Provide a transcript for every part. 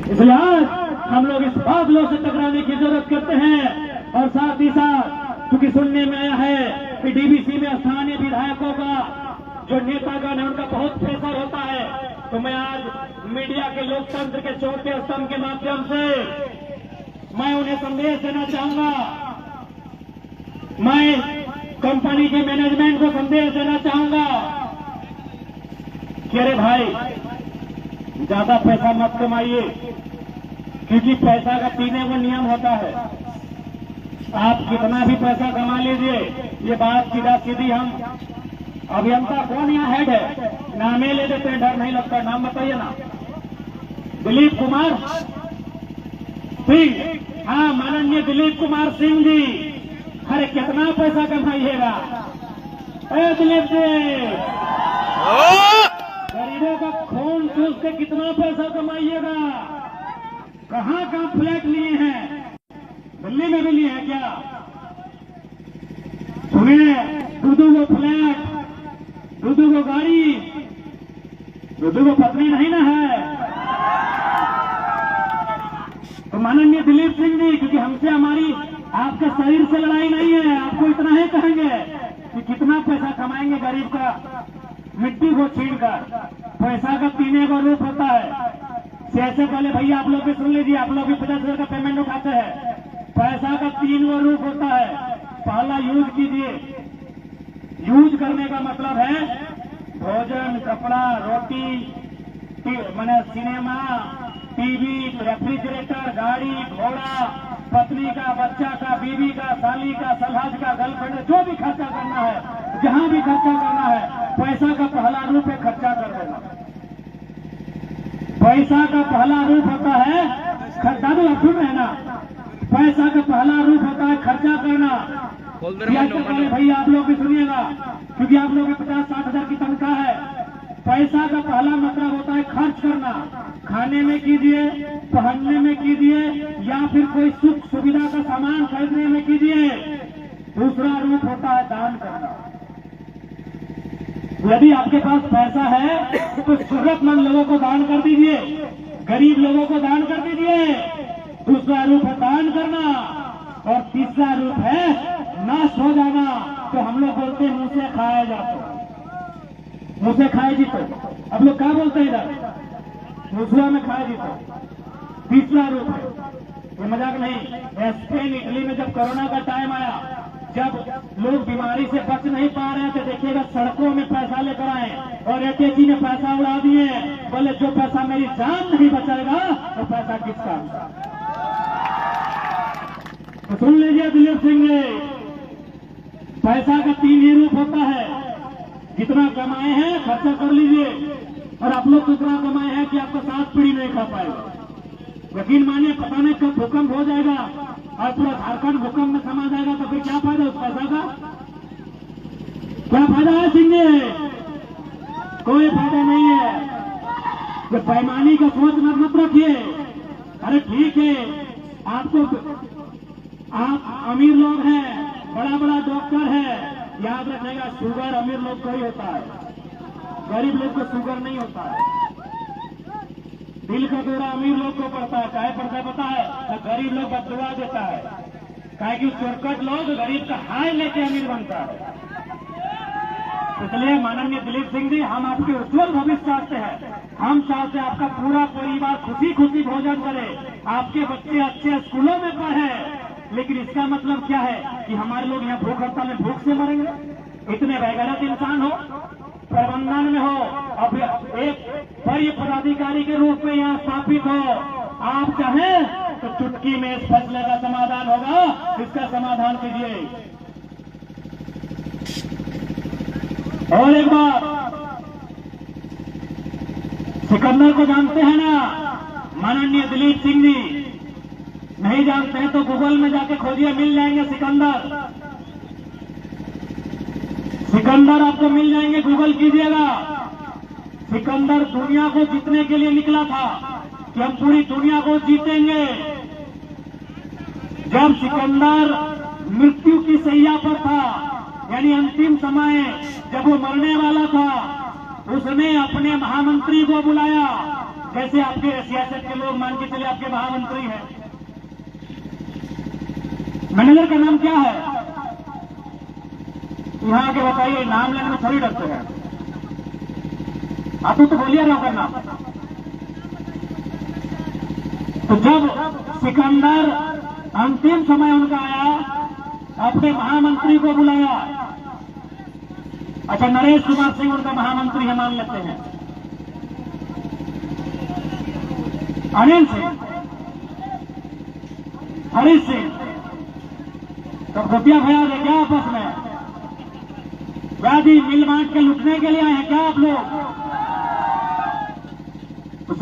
इसलिए आज हम लोग इस बादलों से टकराने की जरूरत करते हैं। और साथ ही साथ क्योंकि सुनने में आया है कि डीवीसी में स्थानीय विधायकों का जो नेतागण है उनका बहुत प्रेशर होता है, तो मैं आज मीडिया के लोकतंत्र के चौथे स्तंभ के माध्यम से मैं उन्हें संदेश देना चाहूंगा। मैं कंपनी के मैनेजमेंट को संदेश देना चाहूंगा कि अरे भाई ज्यादा पैसा मत कमाइए, क्योंकि पैसा का पीने को नियम होता है। आप कितना भी पैसा कमा लीजिए, ये बात सीधा सीधी हम अभियंता कौन यहाँ हेड है, नामे ले देते हैं, डर नहीं लगता। नाम बताइए ना। दिलीप कुमार सिंह। हाँ, माननीय दिलीप कुमार सिंह जी। अरे कितना पैसा कमाइएगा दिलीप जी? गरीबों का खून चूस के कितना पैसा कमाइएगा? कहाँ कहाँ फ्लैट लिए हैं? दिल्ली में भी लिए हैं क्या? सुनिए, दूधू को फ्लैट, दूधू को गाड़ी, दूधू को पत्नी नहीं ना है। तो माननीय दिलीप सिंह जी, क्योंकि हमसे हमारी आपके शरीर से लड़ाई नहीं है, आपको इतना ही कहेंगे कि कितना पैसा कमाएंगे गरीब का मिट्टी को छीनकर। पैसा का पीने का रूप होता है। जैसे पहले भैया आप लोग भी सुन लीजिए, आप लोग भी 50,000 का पेमेंट उठाते हैं। पैसा का 3 रूप होता है। पहला यूज कीजिए। यूज करने का मतलब है भोजन, कपड़ा, रोटी, मैंने सिनेमा, टीवी, रेफ्रिजरेटर, गाड़ी, घोड़ा, पत्नी का, बच्चा का, बीवी का, साली का, सलहज का, गर्लफ्रेंड, जो भी खर्चा करना है, जहां भी खर्चा करना है, पैसा का पहला रूप है खर्चा कर देना। पैसा का पहला रूप होता है खर्चा। तो आप सुन रहे हैं ना? पैसा का पहला रूप होता है खर्चा करना। भैया आप लोग भी सुनिएगा, क्योंकि आप लोग 50-60 हजार की तनख्वाह है। पैसा का पहला मतलब होता है खर्च करना। खाने में कीजिए, पहनने में कीजिए, या फिर कोई सुख सुविधा का सामान खरीदने में कीजिए। दूसरा रूप होता है दान करना। यदि आपके पास पैसा है तो जरूरतमंद लोगों को दान कर दीजिए, गरीब लोगों को दान कर दीजिए। दूसरा रूप है दान करना, और तीसरा रूप है नष्ट हो जाना। तो हम लोग बोलते हैं मुंह से खाया जाता, मुंह से खाए जीतो। अब लोग क्या बोलते हैं इधर? मुसुआ में खाए जीतो। तीसरा रूप है, ये मजाक नहीं। स्पेन, इटली में जब कोरोना का टाइम आया, जब लोग बीमारी से बच नहीं पा रहे थे, देखिएगा सड़कों में पैसा लेकर आए और एटीजी ने पैसा उड़ा दिए। बोले जो पैसा मेरी जान नहीं बचाएगा वो पैसा किसका? तो सुन लीजिए दिलीप सिंह जी, पैसा का 3 ही रूप होता है। जितना कमाए हैं खर्चा कर लीजिए, और आप लोग कितना कमाए हैं कि आपका 7 पीढ़ी नहीं खा पाएगा। यकीन मानिए, पता नहीं कब भूकंप हो जाएगा और पूरा झारखंड भूकंप में समा जाएगा, तो फिर क्या फायदा उस पैसा का? क्या फायदा है सिंह जी? कोई फायदा नहीं है। तो बेईमानी का सोच मत रखिए। अरे ठीक है, आप अमीर लोग हैं, बड़ा बड़ा डॉक्टर है, याद रखिएगा शुगर अमीर लोग को ही होता है, गरीब लोग को शुगर नहीं होता है। दिल का दौरा अमीर लोग को पड़ता है। काहे पड़ता है पता है? तो गरीब लोग बददुआ देता है, काहे कि चोरकट लोग गरीब का हाय लेके अमीर बनता है। इसलिए माननीय दिलीप सिंह जी, हम आपके उज्जवल भविष्य चाहते हैं। हम चाहते हैं आपका पूरा परिवार खुशी खुशी भोजन करे, आपके बच्चे अच्छे स्कूलों में पढ़े। लेकिन इसका मतलब क्या है कि हमारे लोग यहाँ भूख हड़ताल में भूख से मरेंगे? इतने बेगैरत इंसान हो, प्रबंधन में हो, अब एक बड़े पदाधिकारी के रूप में यहाँ स्थापित हो, आप चाहें तो चुटकी में इस फैसले का समाधान होगा। इसका समाधान कीजिए। और एक बात, सिकंदर को जानते हैं ना माननीय दिलीप सिंह जी? नहीं जानते हैं तो गूगल में जाके खोजिए, मिल जाएंगे सिकंदर। सिकंदर आपको मिल जाएंगे, गूगल कीजिएगा। सिकंदर दुनिया को जीतने के लिए निकला था कि हम पूरी दुनिया को जीतेंगे। जब सिकंदर मृत्यु की सैया पर था, यानी अंतिम समय जब वो मरने वाला था, उसने अपने महामंत्री को बुलाया, जैसे आपके सियासत के लोग मान के चले आपके महामंत्री हैं। मैनेजर का नाम क्या है? यहाँ के बताइए, नाम लेने में थोड़ी डरते हैं आप, तो बोलिए रहो करना। तो जब सिकंदर अंतिम समय उनका आया, अपने महामंत्री को बुलाया। अच्छा, नरेश कुमार सिंह उनका महामंत्री है मान लेते हैं, अनिल सिंह, हरीश सिंह, तो रुपया भैया दे क्या आपस में? व्याधि मिल बांट के लुटने के लिए आए हैं क्या आप लोग? तो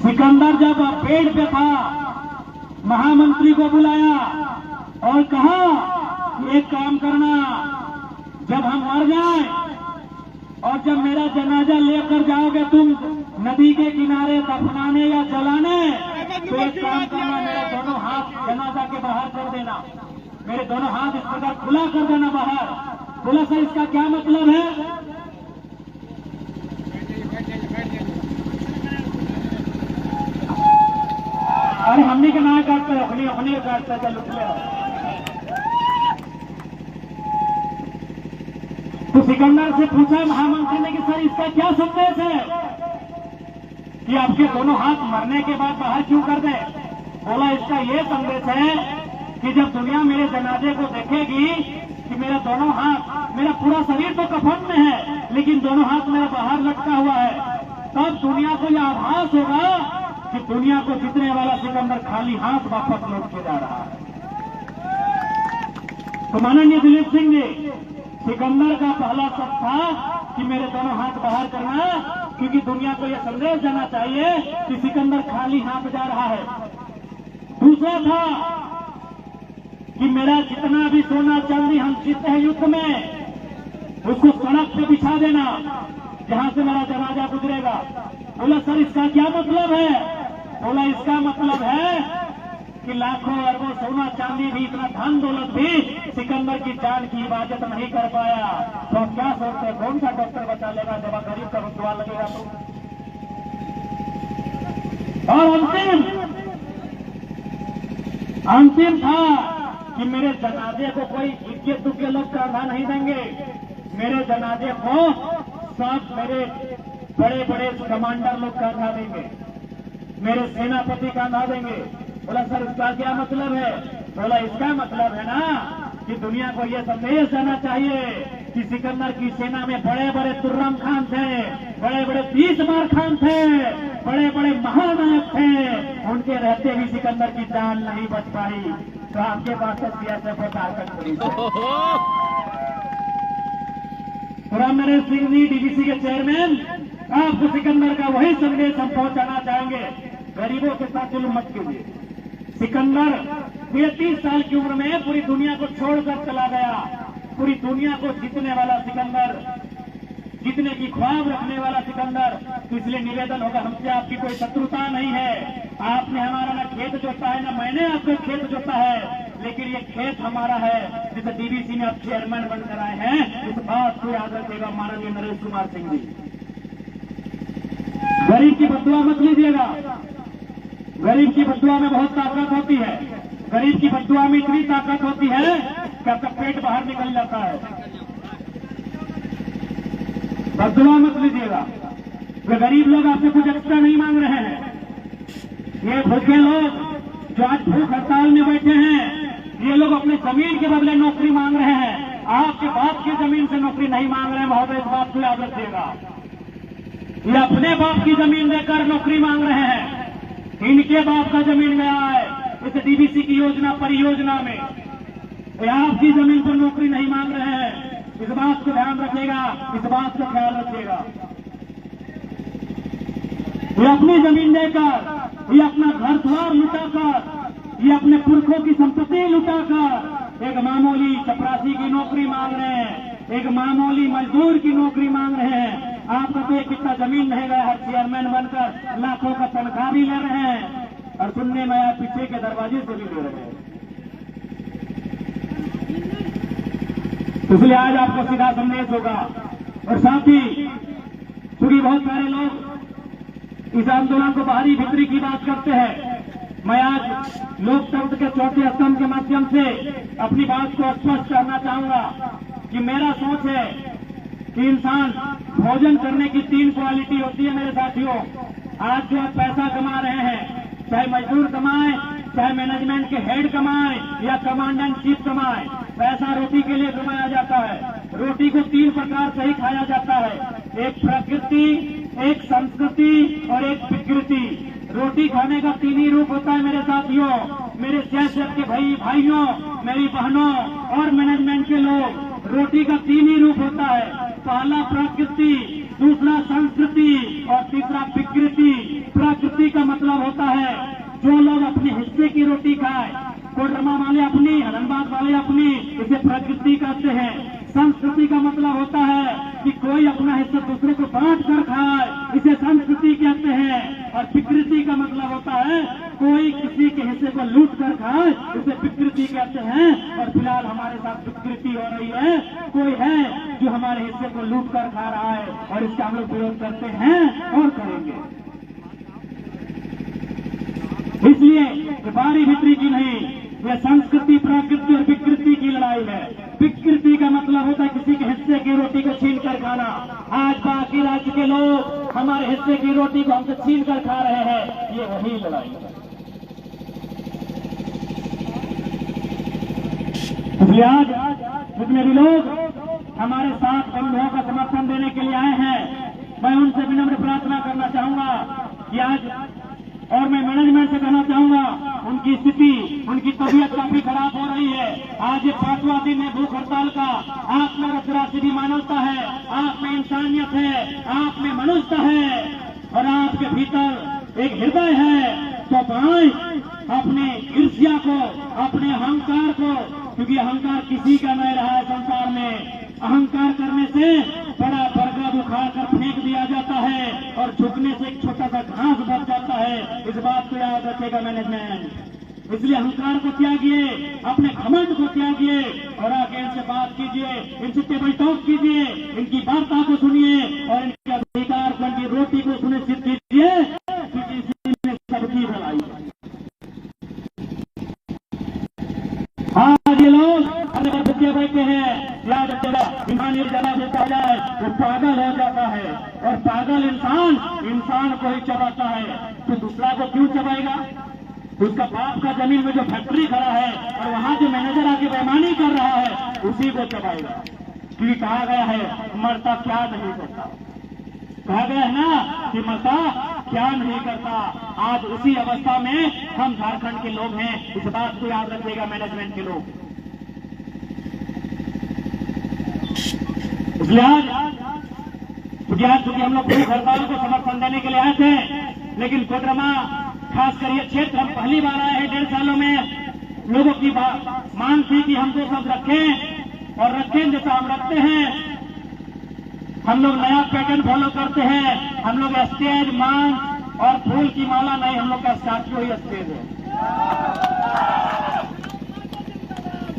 सिकंदर जब पेड़ पे था, महामंत्री को बुलाया और कहा एक काम करना, जब हम मर जाएं और जब मेरा जनाजा लेकर जाओगे तुम नदी के किनारे दफनाने या जलाने, तो एक काम करना, मेरे दोनों हाथ जनाजा के बाहर कर देना, मेरे दोनों हाथ इस प्रकार खुला कर देना बाहर। बोला सर इसका क्या मतलब है? अरे हमने के ना काटते, अपनी काटते, चल उठ ले। तो सिकंदर से पूछा महामंत्री ने कि सर इसका क्या संदेश है कि आपके दोनों हाथ मरने के बाद बाहर क्यों कर दे? बोला इसका ये संदेश है कि जब दुनिया मेरे जनाजे को देखेगी कि मेरा दोनों हाथ, मेरा पूरा शरीर तो कफन में है लेकिन दोनों हाथ मेरा बाहर लटका हुआ है, तब दुनिया को यह आभास होगा कि दुनिया को जीतने वाला सिकंदर खाली हाथ वापस लौट के जा रहा है। तो माननीय दिलीप सिंह जी, सिकंदर का पहला शब्द था कि मेरे दोनों हाथ बाहर करना, क्योंकि दुनिया को यह संदेश देना चाहिए कि सिकंदर खाली हाथ जा रहा है। दूसरा था कि मेरा जितना भी सोना चांदी हम जीते हैं युद्ध में, उसको सड़क पे बिछा देना जहां से मेरा जनाजा गुजरेगा। बोला सर इसका क्या मतलब है? बोला इसका मतलब है कि लाखों अरबों सोना चांदी भी, इतना धन दौलत भी सिकंदर की जान की हिफाजत नहीं कर पाया, तो आप क्या सोचते हैं कौन सा डॉक्टर बचा लेगा जब गरीब का रुतबा लगेगा तो? और अंतिम था कि मेरे जनाजे को कोई इक्के दुक्के लोग कंधा नहीं देंगे, मेरे जनाजे को सब मेरे बड़े बड़े कमांडर लोग कंधा देंगे, मेरे सेनापति कंधा देंगे। बोला सर इसका क्या मतलब है? बोला इसका मतलब है ना कि दुनिया को यह संदेश देना चाहिए कि सिकंदर की सेना में बड़े बड़े तुर्रम खान थे, बड़े बड़े 30 मार खान थे, बड़े बड़े महानायक थे, उनके रहते भी सिकंदर की जान नहीं बच पाई। तो आपके पास तो सीएसएफ और झारखंड पुलिस है। नरेश सिंह जी डीवीसी के चेयरमैन, आपको सिकंदर का वही संदेश हम पहुंचाना चाहेंगे, गरीबों के साथ जुल्म मत कीजिए। सिकंदर 33 साल की उम्र में पूरी दुनिया को छोड़कर चला गया, पूरी दुनिया को जीतने वाला सिकंदर, जीतने की ख्वाब रखने वाला सिकंदर। तो इसलिए निवेदन होगा, हमसे आपकी कोई शत्रुता नहीं है, आपने हमारा ना खेत जोता है ना मैंने आपको खेत जोता है, लेकिन ये खेत हमारा है जिसे डीवीसी में आप चेयरमैन बनकर आए हैं, इस बात को याद रखिएगा माननीय नरेश कुमार सिंह जी। गरीब की बदुआ मत लीजिएगा, गरीब की बदुआ में बहुत ताकत होती है, गरीब की बदुआ में इतनी ताकत होती है कि आपका पेट बाहर निकल जाता है। बदुआ मत लीजिएगा। वे गरीब लोग आपसे कुछ एक्स्ट्रा नहीं मांग रहे हैं, ये भूखे लोग जो आज भूख हड़ताल में बैठे हैं, ये लोग अपने जमीन के बदले नौकरी मांग रहे हैं, आपके बाप की जमीन से नौकरी नहीं मांग रहे हैं महोदय, इस बात को याद रखिएगा। ये अपने बाप की जमीन देकर नौकरी मांग रहे हैं, इनके बाप का जमीन गया है इस डीवीसी की योजना परियोजना में, ये आपकी जमीन पर नौकरी नहीं मांग रहे हैं, इस बात को ध्यान रखिएगा, इस बात का ख्याल रखिएगा। ये अपनी जमीन देकर, ये अपना घर द्वार लुटाकर, ये अपने पुरखों की संपत्ति लुटाकर एक मामूली चपरासी की नौकरी मांग रहे हैं, एक मामूली मजदूर की नौकरी मांग रहे हैं। आपका तो एक कितना जमीन नहीं गया है, चेयरमैन बनकर लाखों का तनख्वाह भी ले रहे हैं और सुनने में आया पीछे के दरवाजे से भी ले रहे हैं। इसलिए आज आपको सीधा संदेश होगा, और साथ ही चूंकि बहुत सारे लोग इस आंदोलन को बाहरी भीतरी की बात करते हैं, मैं आज लोकतंत्र के चौथे स्तंभ के माध्यम से अपनी बात को स्पष्ट करना चाहूंगा कि मेरा सोच है कि इंसान भोजन करने की 3 क्वालिटी होती है मेरे साथियों। आज जो आप पैसा कमा रहे हैं, चाहे मजदूर कमाए, चाहे मैनेजमेंट के हेड कमाए या कमांडेंट चीफ कमाए, पैसा रोटी के लिए कमाया जाता है। रोटी को 3 प्रकार से ही खाया जाता है, एक प्रकृति, एक संस्कृति और एक विकृति। रोटी खाने का 3 ही रूप होता है मेरे साथियों, मेरे सियासत के भाइयों, मेरी बहनों और मैनेजमेंट के लोग। रोटी का 3 ही रूप होता है, पहला प्रकृति, दूसरा संस्कृति और तीसरा विकृति। प्रकृति का मतलब होता है जो लोग अपने हिस्से की रोटी खाए, कोडरमा वाले अपनी, धनबाद वाले अपनी, इसे प्रकृति कहते हैं। संस्कृति का मतलब होता है कि कोई अपना हिस्सा दूसरे को बांट कर खाए, इसे संस्कृति कहते हैं। और विकृति का मतलब होता है कोई किसी के हिस्से को लूट कर खाए, इसे विकृति कहते हैं। और फिलहाल हमारे साथ विकृति हो रही है, कोई है जो हमारे हिस्से को लूट कर खा रहा है और इसका हम लोग विरोध करते हैं और करेंगे। इसलिए बाहरी भीतरी की नहीं, यह संस्कृति, प्रकृति और विकृति की लड़ाई है। विकृति का मतलब होता है किसी के हिस्से की रोटी को छीन कर खाना। आज बाकी राज्य के लोग हमारे हिस्से की रोटी को हमसे छीन कर खा रहे हैं, ये वही लड़ाई है। इसलिए आज जितने भी लोग हमारे साथ बंधुओं का समर्थन देने के लिए आए हैं, मैं उनसे विनम्र प्रार्थना करना चाहूंगा कि आज, और मैं मैनेजमेंट से कहना चाहूंगा, उनकी स्थिति, उनकी तबीयत काफी खराब हो रही है। आज ये 5वां दिन है भूख हड़ताल का। आप में जरा सी भी मानवता है, आप में इंसानियत है, आप में मनुष्यता है और आपके भीतर एक हृदय है, तो पाए अपने ईर्ष्या को, अपने अहंकार को, क्योंकि अहंकार किसी का नहीं रहा है संसार में। अहंकार करने से बड़ा बरगद उखाड़कर फेंक दिया जाता है और झुकने से एक छोटा सा घास बच जाता है। इस बात को याद रखेगा मैनेजमेंट। इसलिए अहंकार को त्यागिए, अपने घमंड को त्यागिए और आगे इनसे बात कीजिए, इनसे टेबल टॉक कीजिए, इनकी वार्ता को सुनिए और इनके अधिकार को, इनकी रोटी को सुनिश्चित कीजिए, क्योंकि इसी में सबकी भलाई है। आज ये लोग अपने पर भूखे बैठे हैं, याद रखेगा, इंसानी जगह से चला जाए वो पागल हो जाता है और पागल इंसान को ही चबाता है, तो दूसरा को क्यों चबाएगा? उसका बाप का जमीन में जो फैक्ट्री खड़ा है और वहां जो मैनेजर आके बेईमानी कर रहा है, उसी को चबाएगा। क्योंकि कहा गया है मरता क्या नहीं करता, कहा गया है ना कि मरता क्या नहीं करता। आज उसी अवस्था में हम झारखंड के लोग हैं, इस बात को याद रखिएगा मैनेजमेंट के लोग। इसलिए आज क्योंकि हम लोग भूख हड़ताल को समर्थन देने के लिए आए थे, लेकिन कोडरमा खासकर ये क्षेत्र हम पहली बार आए हैं 1.5 सालों में। लोगों की मांग थी कि हमको सब रखें और रखें जैसा हम रखते हैं। हम लोग नया पैटर्न फॉलो करते हैं, हम लोग स्टेज, मांस और फूल की माला नहीं, हम लोग का स्टैच्यू ही स्टेज है।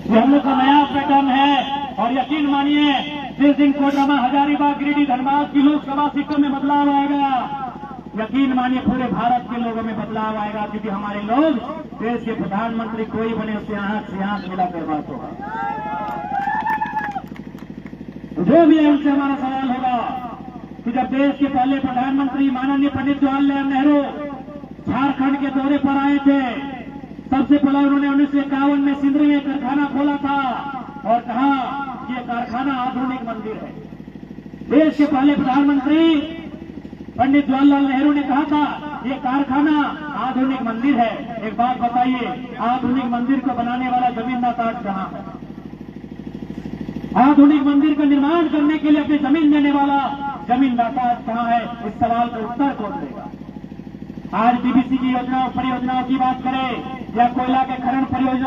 ये हम लोग का नया पैटर्न है और यकीन मानिए जिस दिन कोडरमा, हजारीबाग, गिरिडीह, धनबाद की लोकसभा सीटों में बदलाव आएगा, यकीन मानिए पूरे भारत के लोगों में बदलाव आएगा, क्योंकि हमारे लोग देश के प्रधानमंत्री कोई बने उससे आंख से आंख मिलाकर बात होगा। जो भी है उनसे हमारा सवाल होगा कि जब देश के पहले प्रधानमंत्री माननीय पंडित जवाहरलाल नेहरू झारखंड के दौरे पर आए थे, सबसे पहले उन्होंने 1951 में सिंदरी में कारखाना खोला था और कहा कि यह कारखाना आधुनिक मंदिर है। देश के पहले प्रधानमंत्री पंडित जवाहरलाल नेहरू ने कहा था ये कारखाना आधुनिक मंदिर है। एक बात बताइए, आधुनिक मंदिर को बनाने वाला जमींदार कहां है? आधुनिक मंदिर का निर्माण करने के लिए अपनी जमीन देने वाला जमींदार कहां है? इस सवाल का उत्तर कौन देगा? आज डीबीसी की योजनाओं, परियोजनाओं की बात करें या कोयला के खनन परियोजना